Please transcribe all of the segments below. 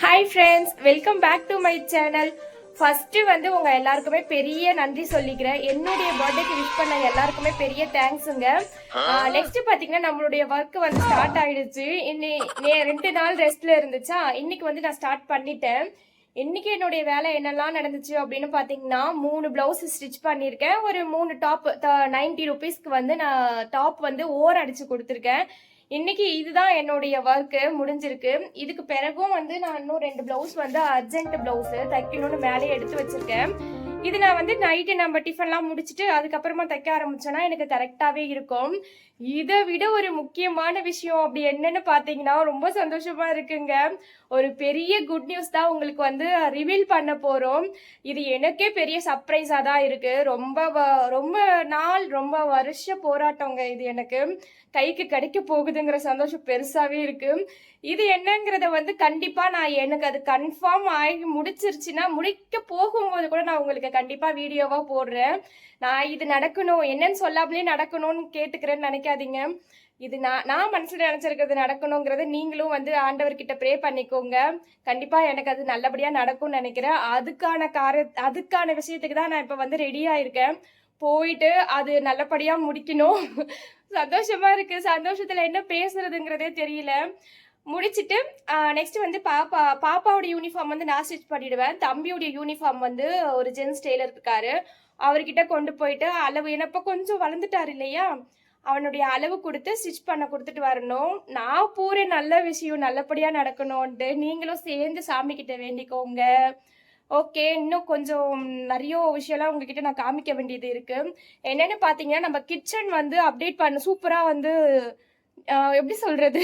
Hi friends, welcome back to my channel. First வந்து உங்கள் எல்லாருக்குமே பெரிய நன்றி சொல்லிக்கிறேன். என்னுடைய பர்த்டேக்கு விஷ் பண்ண எல்லாருக்குமே பெரிய தேங்க்ஸுங்க. நெக்ஸ்ட் பார்த்தீங்கன்னா நம்மளுடைய ஒர்க் வந்து ஸ்டார்ட் ஆயிடுச்சு. 2 நாள் ரெஸ்ட்ல இருந்துச்சா, இன்னைக்கு வந்து நான் ஸ்டார்ட் பண்ணிட்டேன். இன்னைக்கு என்னுடைய வேலை என்னெல்லாம் நடந்துச்சு அப்படின்னு பார்த்தீங்கன்னா, 3 பிளவுஸ் ஸ்டிச் பண்ணியிருக்கேன். ஒரு 3 டாப் 90 ருபீஸ்க்கு வந்து நான் டாப் வந்து ஓர் அடிச்சு கொடுத்துருக்கேன். இன்னைக்கு இதுதான் என்னுடைய ஒர்க்கு முடிஞ்சிருக்கு. இதுக்கு பிறகும் வந்து நான் இன்னும் 2 பிளவுஸ் வந்து அர்ஜென்ட் பிளவுஸ் தைக்கணும்னு மேலே எடுத்து வச்சிருக்கேன். இது நான் வந்து நைட்டு நம்ம டிஃபன்லாம் முடிச்சுட்டு அதுக்கப்புறமா தைக்க ஆரம்பிச்சோன்னா எனக்கு கரெக்டாகவே இருக்கும். இதை விட ஒரு முக்கியமான விஷயம் அப்படி என்னன்னு பார்த்தீங்கன்னா, ரொம்ப சந்தோஷமா இருக்குங்க. ஒரு பெரிய குட் நியூஸ் தான் உங்களுக்கு வந்து ரிவீல் பண்ண போகிறோம். இது எனக்கே பெரிய சர்ப்ரைஸாக தான் இருக்கு. ரொம்ப நாள் ரொம்ப வருஷ போராட்டங்க. இது எனக்கு கைக்கு கிடைக்க போகுதுங்கிற சந்தோஷம் பெருசாகவே இருக்கு. இது என்னங்கிறத வந்து கண்டிப்பாக எனக்கு அது கன்ஃபார்ம் ஆகி முடிச்சிருச்சுன்னா, முடிக்க போகும்போது கூட நான் உங்களுக்கு கண்டிப்பாக வீடியோவாக போடுறேன். நான் இது நடக்கணும், என்னன்னு சொல்லாமலே நடக்கணும்னு கேட்டுக்கிறேன்னு நினைக்காதீங்க. இது நான் மனசில் நினச்சிருக்கிறது நடக்கணுங்கிறத நீங்களும் வந்து ஆண்டவர்கிட்ட ப்ரே பண்ணிக்கோங்க. கண்டிப்பாக எனக்கு அது நல்லபடியாக நடக்கும்னு நினைக்கிறேன். அதுக்கான விஷயத்துக்கு தான் நான் இப்போ வந்து ரெடியாக இருக்கேன். போயிட்டு அது நல்லபடியாக முடிக்கணும். சந்தோஷமா இருக்கு. சந்தோஷத்துல என்ன பேசுறதுங்கிறதே தெரியல. முடிச்சுட்டு நெக்ஸ்ட் வந்து பாப்பாவோட யூனிஃபார்ம் வந்து நான் ஸ்டிச் பண்ணிடுவேன். தம்பியோடைய யூனிஃபார்ம் வந்து ஒரு ஜென்ஸ் டெய்லர் இருக்காரு, அவர்கிட்ட கொண்டு போயிட்டு அளவு என்னப்போ கொஞ்சம் வளர்ந்துட்டாரு இல்லையா, அவனுடைய அளவு கொடுத்து ஸ்டிச் பண்ண கொடுத்துட்டு வரணும். நான் பூரே நல்ல விஷயம் நல்லபடியா நடக்கணும்ன்ட்டு நீங்களும் சேர்ந்து சாமி கிட்ட வேண்டிக்கோங்க. ஓகே, இன்னும் கொஞ்சம் நிறைய விஷயம்லாம் உங்ககிட்ட நான் காமிக்க வேண்டியது இருக்கு. என்னன்னு பார்த்தீங்கன்னா, நம்ம கிச்சன் வந்து அப்டேட் பண்ண சூப்பராக வந்து எப்படி சொல்றது,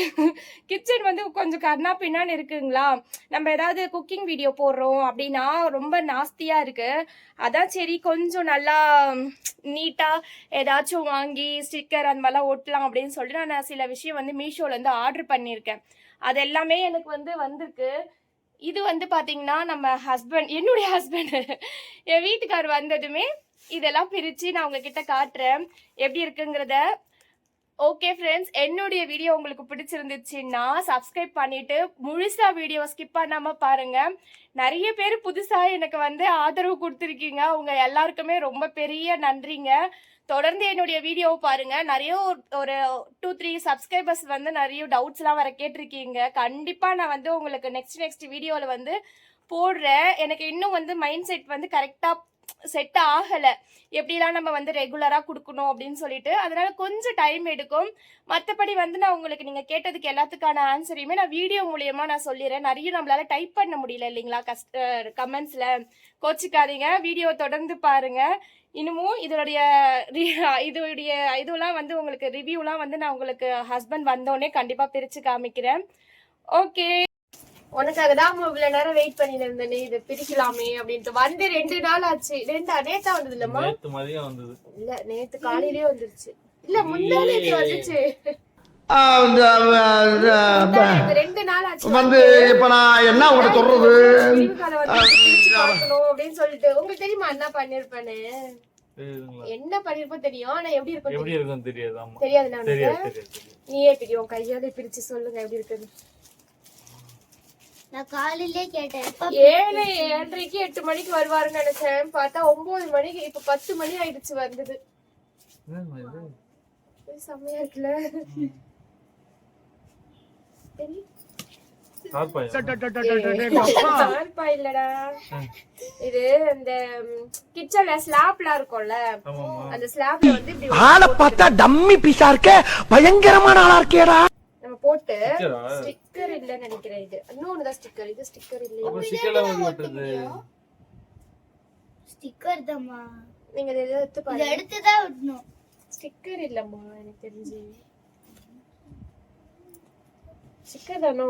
கிச்சன் வந்து கொஞ்சம் கண்ணா பின்னான்னு இருக்குங்களா. நம்ம ஏதாவது குக்கிங் வீடியோ போடுறோம் அப்படின்னா ரொம்ப நாஸ்தியா இருக்கு. அதான் சரி கொஞ்சம் நல்லா நீட்டாக ஏதாச்சும் வாங்கி ஸ்டிக்கர் அந்த மாதிரிலாம் ஒட்டலாம் அப்படின்னு சொல்லிட்டு நான் சில விஷயம் வந்து மீஷோலேருந்து ஆர்டர் பண்ணியிருக்கேன். அது எல்லாமே எனக்கு வந்து வந்திருக்கு. இது வந்து பாத்தீங்கன்னா நம்ம என்னுடைய ஹஸ்பண்ட் என் வீட்டுக்கார் வந்ததுமே இதெல்லாம் பிரிச்சு நான் உங்ககிட்ட காட்டுறேன் எப்படி இருக்குங்கிறத. ஓகே ஃப்ரெண்ட்ஸ், என்னுடைய வீடியோ உங்களுக்கு பிடிச்சிருந்துச்சுன்னா சப்ஸ்கிரைப் பண்ணிட்டு முழுசா வீடியோ ஸ்கிப் பண்ணாம பாருங்க. நிறைய பேர் புதுசா எனக்கு வந்து ஆதரவு கொடுத்துருக்கீங்க. உங்க எல்லாருக்குமே ரொம்ப பெரிய நன்றிங்க. தொடர்ந்து என்னுடைய வீடியோவை பாருங்க. நிறைய ஒரு 2-3 சப்ஸ்கிரைபர்ஸ் வந்து நிறைய டவுட்ஸ்லாம் வர கேட்டிருக்கீங்க. கண்டிப்பா நான் வந்து உங்களுக்கு நெக்ஸ்ட் வீடியோவில் வந்து போடுறேன். எனக்கு இன்னும் வந்து மைண்ட் செட் வந்து கரெக்டாக செட் ஆகலை, எப்படிலாம் நம்ம வந்து ரெகுலராக கொடுக்கணும் அப்படின்னு சொல்லிட்டு. அதனால கொஞ்சம் டைம் எடுக்கும். மற்றபடி வந்து நான் உங்களுக்கு நீங்கள் கேட்டதுக்கு எல்லாத்துக்கான ஆன்சரையுமே நான் வீடியோ மூலியமாக நான் சொல்லிடுறேன். நிறைய நம்மளால டைப் பண்ண முடியல இல்லைங்களா கமெண்ட்ஸில், கோச்சிக்காதீங்க. வீடியோ தொடர்ந்து பாருங்க. இன்னமும் இதெல்லாம் வந்து உங்களுக்கு ரிவ்யூலாம் வந்து நான் உங்களுக்கு ஹஸ்பண்ட் வந்தோடனே கண்டிப்பாக பிரித்து காமிக்கிறேன். ஓகே, உனக்காக தான் இவ்வளவு நேரம் வெயிட் பண்ணிட்டு இருந்தேனே, இதை பிரிக்கலாமே அப்படின்ட்டு. வந்து 2 நாள் ஆச்சு. நேத்தா வந்தது இல்லம்மா? நேத்து மதியம் வந்தது. இல்ல, நேத்து காலையிலேயே வந்துருச்சு. இல்ல, முந்தானேத்து வந்துச்சு. 2 நாள் ஆச்சு வந்து இப்ப நான் என்ன உங்களை சொல்றது அப்படின்னு சொல்லிட்டு. உங்களுக்கு தெரியுமா என்ன பண்ணிருப்பேன்னு? என்ன பண்ணிருப்போம் தெரியும், ஆனா எப்படி இருக்கும் தெரியாது. நீயே தெரியும், கையாலே பிரிச்சு சொல்லுங்க எப்படி இருக்குன்னு. நான் காலையிலே கேட்டேன். 7:30க்கு 8 மணிக்கு வருவாருன்னு நினைச்சேன். பார்த்தா 9 மணிக்கு, இப்ப 10 மணி ஆயிடுச்சு வந்தது. செம்மையா இருக்குல்ல? இல்லடா, இது இந்த கிச்சன்ல ஸ்லாப்லாம் இருக்கும்ல, அந்த ஸ்லாப்ல வந்து இப்படி ஆளை பார்த்தா டம்மி பீஸா இருக்க, பயங்கரமான ஆளா இருக்கேடா. நம்ம போட்டு ஸ்டிக்கர் இல்லன்னு நினைக்கிறேன். இது இன்னொன்னுதான் ஸ்டிக்கர். இது ஸ்டிக்கர் இல்லையா? ஸ்டிக்கர் தான்மா. நீங்க இதை எடுத்து பாருங்க. எடுத்து தான் விடணும். ஸ்டிக்கர் இல்லம்மா, எனக்கு தெரிஞ்சு ஸ்டிக்கர் தானோ.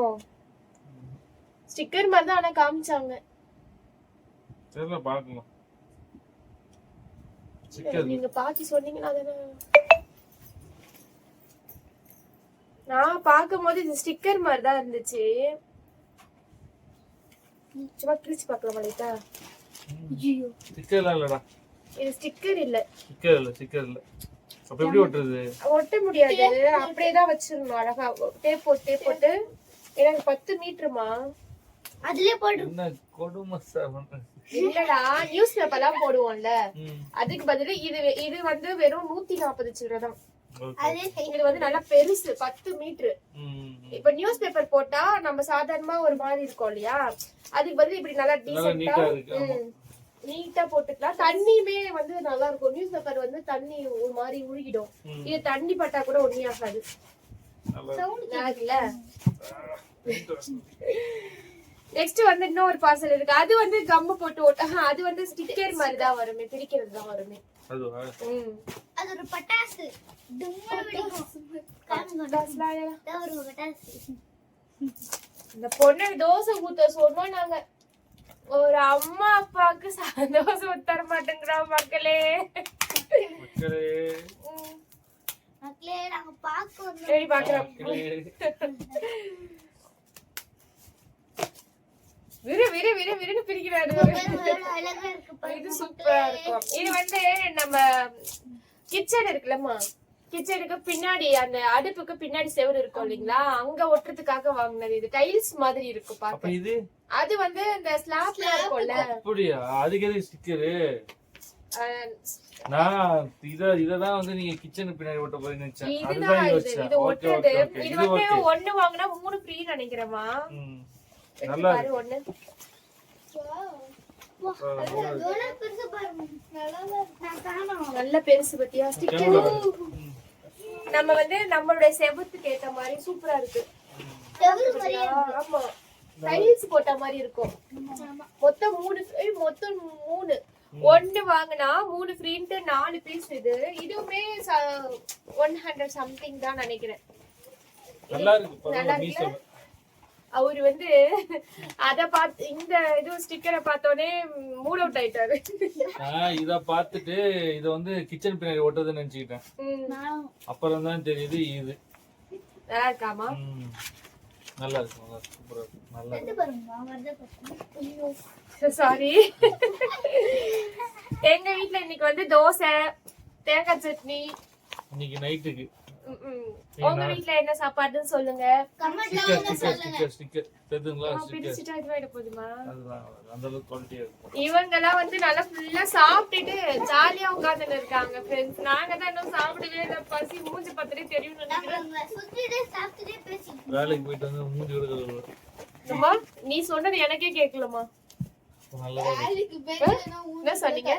ஸ்டிக்கர் மாதிரி தான் ஆனா காமிச்சாங்க. தெரியல, பார்க்கலாம். நீங்க பாத்து சொன்னீங்கன்னா தானே. நான் பார்க்கும்போது இது ஸ்டிக்கர் மாதிரி தான் இருந்துச்சு. சும்மா கிழிச்சு பார்க்கலாம் மலைத்தா. ஐயோ, ஸ்டிக்கர் இல்லடா. இது ஸ்டிக்கர் இல்ல. ஸ்டிக்கர் இல்ல. அப்ப எப்படி ஒட்டுறது? ஒட்ட முடியாது, அப்படியே தான் வச்சிரணும். அழகா டேப் போட்டு எனக்கு 10 மீட்டருமா, அதுலயே போட்டு என்ன கொடுமை சார். இல்லடா நியூஸ் பேப்பர்லாம் போடுவோம்ல ம், அதுக்கு பதிலா இது வந்து வெறும் 140 சில்லறை தான். okay. அதே இது வந்து நல்லா பெருசு 10 மீட்டர். ம், இப்ப நியூஸ் பேப்பர் போட்டா நம்ம சாதாரணமா ஒரு மாதிரி இருக்கும் இல்லையா, அதுக்கு பதிலா இப்படி நல்லா நல்லா டீசெண்டா neat-ஆ இருக்கு, ஆமா. நீட்டா போட்டுக்கலாம். தண்ணியுமே வந்து நல்லா இருக்கும். நியூஸ் பேப்பர் வந்து தண்ணி ஒரு மாதிரி உருகிடும். ம், இது தண்ணி பட்டா கூட ஒண்ணே ஆகாது. நல்லா நல்லா இருக்குல்ல. நெக்ஸ்ட் வந்து இன்னொரு பார்சல் இருக்கு. அது வந்து கம்மு போட்டு அது வந்து ஸ்டிக்கர் மாதிரி தான் வருமே, பிரிக்கிறது தான் வருமே. அதுவா? அது ஒரு பட்டாசு தும்மா வெடிக்கும். காமிங்க ஒரு பட்டாசு. இந்த பொண்ணு தோசை ஊத்த சொன்னோம் நாங்க. ஒரு அம்மா அப்பாவுக்கு சந்தோஷம் தர மாட்டேங்கிறா மக்களே. மக்களே, மக்களே நாங்க பார்க்க வந்தோம். சரி பாக்குறோம். விரு பிரிக்கிறாரு. அழகா இருக்கு பாருங்க. இது சூப்பரா இருக்கும். இது வந்து நம்ம கிச்சன் இருக்குல்லம்மா, கிச்சனுக்கு பின்னாடி அந்த அடுப்புக்கு பின்னாடி செவுரு இருக்கும் இல்லைங்களா, அங்க ஒட்டுறதுக்காக வாங்கினது. இது டைல்ஸ் மாதிரி இருக்கும் அப்ப பாக்க. இது அது வந்து இந்த ஸ்லாப்ல இருக்கும்ல, அப்படியா? அதுக்கு எதுக்கு ஸ்டிக்கரு? நான் இததான் வந்து நீங்க கிச்சனுக்கு பின்னாடி ஓட்ட போறீங்கன்னு நினைச்சேன். இதுதான் அதுதான் இது. யோசிச்சேன். இது ஓகே ஒட்டுறது. Okay okay. இது இது வந்து ஓகே. 1 வாங்கினா 3 ஃப்ரீ நினைக்கிறேமா. ம், எடுத்து நல்லா பாரு 1. எவ்வளவு பெருசு பாருங்க. நல்லா இருக்கு. நான் காணோம். நல்ல பெருசு பத்தியா ஸ்டிக்கர். கேமரா. ம், நம்ம வந்து நம்மளுடைய செவுத்துக்கு ஏத்த மாதிரி சூப்பரா இருக்கு. செவுரு மாதிரியே ஆமா, டைல்ஸ் போட்ட மாதிரி இருக்கும். மொத்தம் 3 1 வாங்கினா 3 ஃப்ரீன்ட்டு 4 பீஸ். இதுவுமே 100 சம்திங் தான் நினைக்கிறேன். நல்லா இருக்கு. நல்லா பரவாயில்ல. இருக்குல்ல? அவரு வந்து அத பார்த்து இந்த இது ஸ்டிக்கரை பார்த்தோன்னே மூட் அவுட் ஆயிட்டாரு. நான் இத பார்த்துட்டு இத வந்து கிச்சன் பின்னாடி ஓட்டுறதுன்னு நினைச்சுக்கிட்டேன். நான் அப்புறம் தான் தெரியுது இது. நல்லா இருக்காமா? ம், நல்லா இருக்கு. நல்லா இருக்கு. சூப்பரா இருக்கு. நல்லா இருக்கு. இது பாருங்க வரத பாருங்க. சாரி. எங்க வீட்ல இன்னைக்கு வந்து தோசை, தேங்காய் சட்னி. இன்னைக்கு நைட்டுக்கு உங்க வீட்ல என்ன சாப்பாடுன்னு சொல்லுங்க. கமெண்ட்ல ஸ்டிக்கர் வந்து ஸ்டிக்கர் சொல்லுங்க. ஸ்டிக்கர் ஸ்டிக்கர் தெரியுங்களா? ஸ்டிக்கர் பிடிச்சிட்டா இதுவாயிட போதுமா? அதுதான் அந்த அளவுக்கு குவாலிட்டியா இருக்கும். இவங்கெல்லாம் வந்து நல்லா ஃபுல்லா சாப்பிட்டுட்டு ஜாலியா உட்கார்ந்துட்டு இருக்காங்க ஃப்ரெண்ட்ஸ். நாங்க தான் இன்னும் சாப்பிடவே இல்லை. பசி மூஞ்சி பத்திரே தெரியும் நினைக்கிறேன். நம்ம சுத்திட்டே சாப்பிட்டுட்டே பேசிட்டு வேலைக்கு போயிட்டு வந்து மூஞ்சி விடுறது அம்மா, நீ சொன்னது எனக்கே கேட்கலமா. நல்லா வேலைக்கு போயிட்டு என்ன சொன்னீங்க?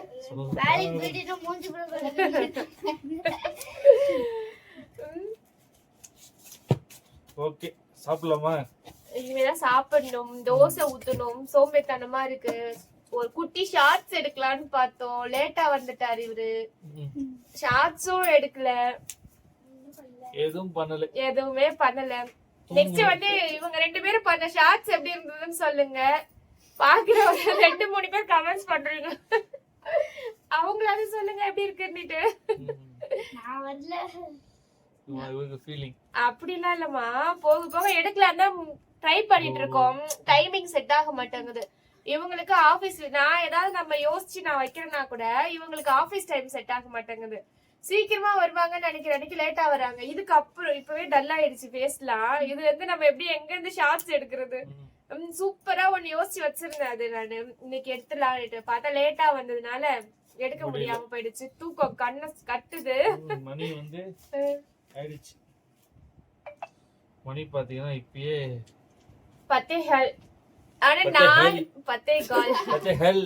வேலைக்கு போயிட்டு மூஞ்சி போட ஓகே. சாப்பிடலாமா? இனிமேதான் சாப்பிடணும். தோசை ஊத்தணும். சோம்பேத்தனமா இருக்கு. ஒரு குட்டி ஷார்ட்ஸ் எடுக்கலாம்னு பார்த்தோம். லேட்டா வந்துட்டாரு இவரு. ம், ஷார்ட்ஸும் எடுக்கல, எதுவும் பண்ணல. எதுவுமே பண்ணல. நெக்ஸ்ட் வந்து இவங்க 2 பேரும் பண்ண ஷார்ட்ஸ் எப்படி இருந்ததுன்னு சொல்லுங்க. பாக்குறவங்க 2-3 பேர் கமெண்ட்ஸ் பண்றீங்க. அவங்களால சொல்லுங்க எப்படி இருக்குன்னுட்டு. ம், நான் வரல. இவங்க ஃபீலிங் அப்படிலாம் இல்லம்மா, போக போக எடுக்கலாம் தான் ட்ரை பண்ணிட்டு இருக்கோம். டைமிங் செட் ஆக மாட்டேங்குது இவங்களுக்கு. ஆபீஸ்ல நான் ஏதாவது நம்ம யோசிச்சு நான் வைக்கிறேன்னா கூட இவங்களுக்கு ஆபீஸ் டைம் செட் ஆக மாட்டேங்குது. சீக்கிரமா வருவாங்கன்னு நினைக்கிற அன்னைக்கு லேட்டா வராங்க. இதுக்கு அப்புறம் இப்பவே டல் ஆயிடுச்சு பேசலாம். இது வந்து நம்ம எப்படி எங்க இருந்து ஷார்ட்ஸ் எடுக்கிறது. சூப்பரா ஒன்னு யோசிச்சு வச்சிருந்தேன். அது நானு இன்னைக்கு எடுத்துலான்ட்டு பார்த்தா லேட்டா வந்ததுனால எடுக்க முடியாம போயிடுச்சு. தூக்கம் கண்ணை கட்டுது. மணி வந்து ஆயிடுச்சு. மணி பாத்தீங்கன்னா இப்பயே 10 ஆனா பத்தே நான் ஹெல். 10 ஹெல்.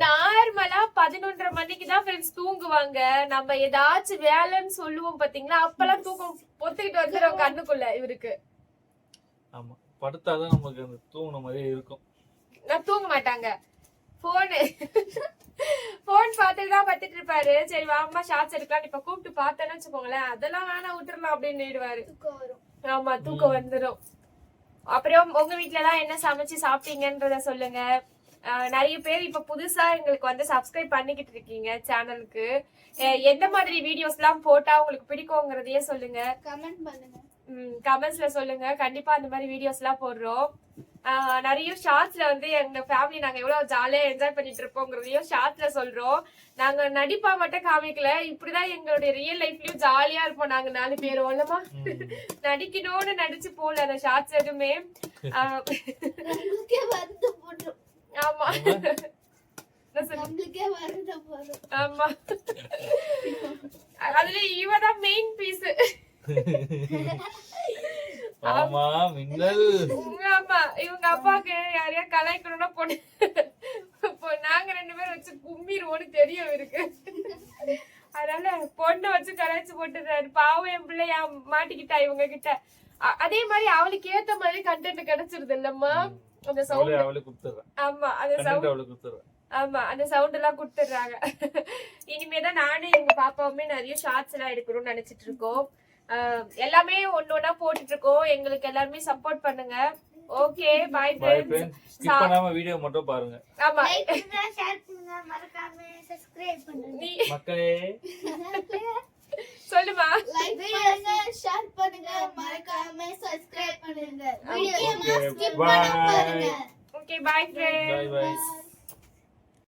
நார்மலா 11:30 மணிக்கு தான் ஃப்ரெண்ட்ஸ் தூங்குவாங்க. நம்ம ஏதாச்சும் வேலைன்னு சொல்லுவோம் பாத்தீங்களா, அப்பெல்லாம் தூக்கம் பொத்துக்கிட்டு வந்துடும் கண்ணுக்குள்ள இவருக்கு. ஆமா, படுத்தாதான் நமக்கு அந்த தூங்குன மாதிரியே இருக்கும். நான் தூங்க மாட்டாங்க. போன் பார்த்துட்டு தான் பத்துட்டு இருப்பாரு. சரி வாமா ஷார்ட்ஸ் எடுக்கலாம் இப்ப கூப்பிட்டு பார்த்தேன்னு வச்சுக்கோங்களேன், அதெல்லாம் வேணா விட்டுறலாம் அப்படின்னு நிடுவாரு. ஆமா, தூக்கம் வந்துடும். அப்புறம் உங்க வீட்டுல எல்லாம் என்ன சமைச்சு சாப்பிட்டீங்கன்றத சொல்லுங்க. நிறைய பேர் இப்ப புதுசா எங்களுக்கு வந்து சப்ஸ்கிரைப் பண்ணிக்கிட்டு இருக்கீங்க சேனலுக்கு. எந்த மாதிரி வீடியோஸ் எல்லாம் போட்டா உங்களுக்கு பிடிக்கும்ங்கறதையே சொல்லுங்க. கமெண்ட் பண்ணுங்க. கமெண்ட்ஸ்ல சொல்லுங்க. கண்டிப்பா அந்த மாதிரி வீடியோஸ் எல்லாம் போடுறோம். நிறைய ஷார்ட்ஸ்ல வந்து எங்க ஃபேமிலி நாங்க எவ்வளவு ஜாலியா என்ஜாய் பண்ணிட்டு இருப்போங்கிறதையும் ஷார்ட்ஸ்ல சொல்றோம். நாங்க நடிப்பா மட்டும் காமிக்கல, இப்படிதான் எங்களுடைய ரியல் லைஃப்லயும் ஜாலியா இருப்போம் நாங்க 4 பேரும். இல்லமா நடிக்கணும்னு நடிச்சு போல அந்த ஷார்ட்ஸ் எதுவுமே. நம்மளுக்கே வருது போடும். ஆமா நம்மளுக்கே வருது போடும். ஆமா அதுல இவதான் மெயின் பீஸ். ஆமா மின்னல். ஆமா இவங்க அப்பாக்கு யாரையா கலாய்க்கணும்னா பொண்ணு நாங்க 2 பேரும் வச்சு கும்பிடுவோம்னு தெரியும் இருக்கு. அதனால பொண்ணை வச்சு கலாய்ச்சி போட்டுறாரு. பாவம் என் பிள்ளையா மாட்டிக்கிட்டா இவங்க கிட்ட. அதே மாதிரி அவளுக்கு ஏத்த மாதிரி கண்டென்ட் கிடைச்சிருது இல்லம்மா. அந்த சவுண்ட் அவளுக்கு கொடுத்துறேன். ஆமா அந்த சவுண்ட் அவளுக்கு கொடுத்துறேன். ஆமா அந்த சவுண்ட் எல்லாம் கொடுத்துடுறாங்க. இனிமேதான் நானும் எங்க பாப்பாவுமே நிறைய ஷார்ட்ஸ் எல்லாம் எடுக்கணும்னு நினைச்சிட்டு இருக்கோம். எல்லாமே ஒன்னொன்னா போட்டுட்டு இருக்கோம். எங்களுக்கு எல்லாருமே சப்போர்ட் பண்ணுங்க. Okay bye friends. ஸ்கிப் பண்ணாம வீடியோ மட்டும் பாருங்க. ஆமா லைக் பண்ணுங்க, ஷேர் பண்ணுங்க, மறக்காம சப்ஸ்கிரைப் பண்ணுங்க. நீ மக்களே சொல்லுமா. லைக் பண்ணுங்க, ஷேர் பண்ணுங்க, மறக்காம சப்ஸ்கிரைப் பண்ணுங்க. வீடியோவை ஸ்கிப் பண்ணாம பாருங்க. Okay bye friends. Bye by.